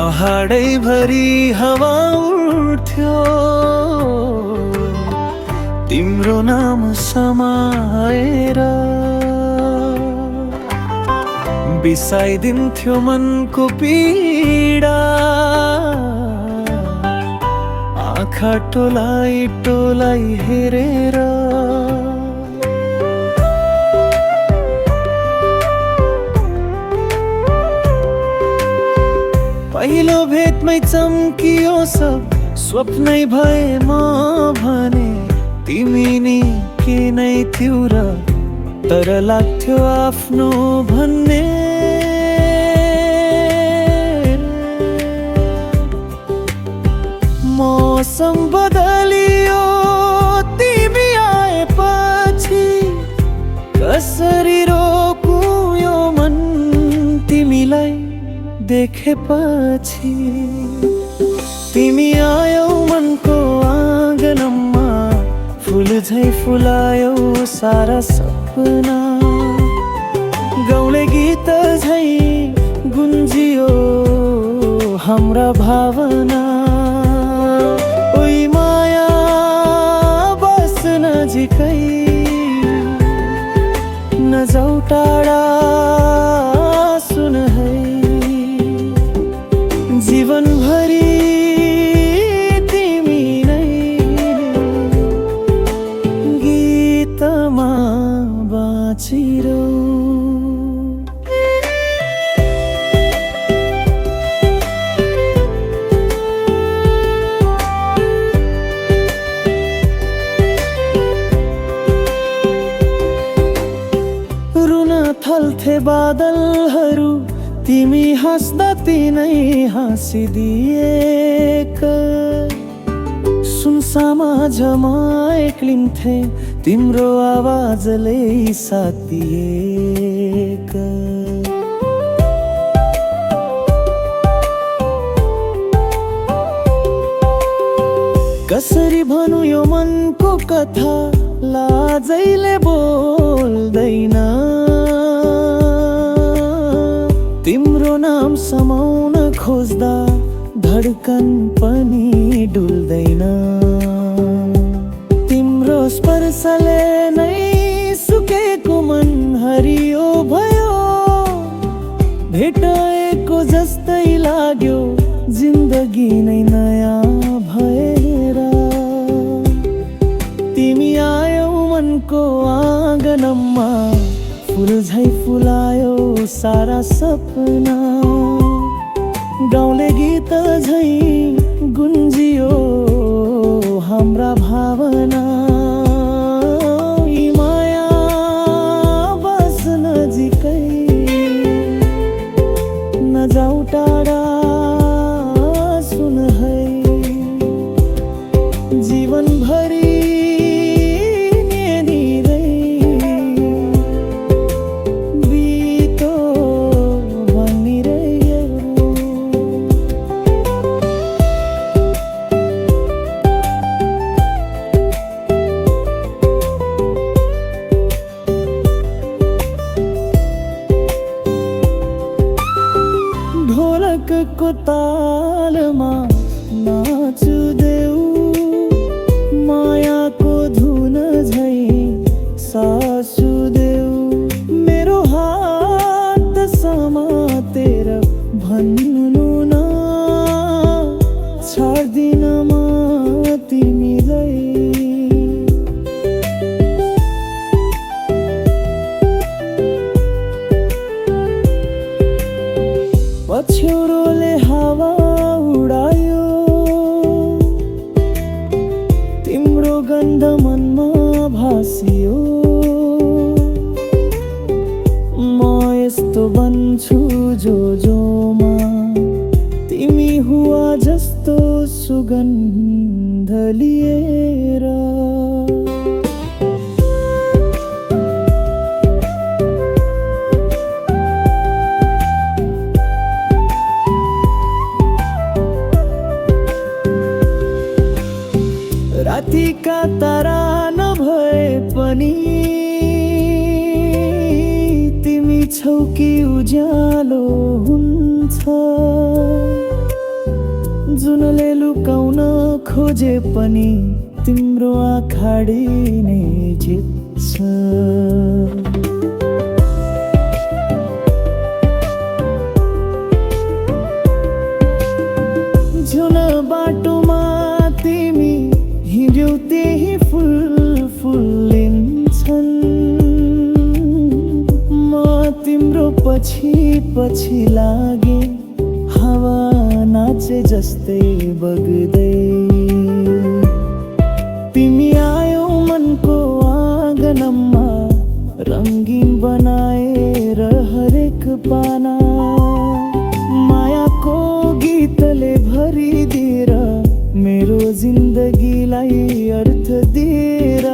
पहाडै भरी हवा उड्थ्यो तिम्रो नाम समाएर, बिसाइदिन्थ्यो मनको पीडा, आँखा टोलाई टोलाई हेरेर। पहिलो भेटमै चम्कियो सब स्वप्नै भए म भने, तिमी नि के नै थियौ र तर लाग्थ्यो आफ्नो भन्ने। मौसम बदलियो तिमी आएपछि, कसरी रोकु यो मन तिमीलाई देखेपछि। तिमी आयौ मनको आँगनमा, फुल झै फुलायौ सारा सपना, गाउँले गीत झै गुन्जियो हाम्रा भावना। ओइ माया बस नजिकै, नजाऊ टाढा सुन है, जीवनभरि तिमी नै गीतमा बाँचिरहौ। रुन थल्थे बादलहरू, तिमी हाँस्दा तिनै हाँसिदिएक। सुनसामा झमा एक्लिन्थे, तिम्रो आवाजले साथ दिएक। कसरी भनु यो मनको कथा, लाजैले बोल्दैन। तिम्रो नाम समाउन खोज्दा धड्कन पनि डुल्दैन। तिम्रो स्पर्शले नै सुकेको मन हरियो भयो, भेटाएको जस्तै लाग्यो जिन्दगी नै नयाँ भएर। तिमी आयौ मनको आँगनमा, फुल झै फुलायो सारा सपना, गाउँले गीत झै गुन्जियो हाम्रा भावना। यी माया बस नजिकै, नजाऊ टाढा सुन है, जीवनभरि ढोलकको तालमा नाचुदेऊ, मायाको धुन झै सासुदेऊ। मेरो हात समातेर भन्नु न, छाड्दिन म तिमीलाई। पछ्यौरोले हावा उडायो, तिम्रो गन्ध मनमा भासियो। म यस्तो बन्छु जोमा, तिमी हुआ जस्तो सुगन्ध लिएर। रातिका तारा नभए पनि, तिमी छौ कि उज्यालो हुन्छ। जुनले लुकाउन खोजे पनि तिम्रो आँखाडी नै जित्छ। जुन बाटोमा तिमी हिँड्यौ त्यही फुल फुलिन्छन्। म तिम्रो पछि पछि लागे हावा नाचे जस्तै बग्दै। तिमी आयौ मनको आँगनमा रङ्गीन बनाएर हरेक पाना। मायाको गीतले भरिदिएर मेरो जिन्दगीलाई अर्थ दिएर।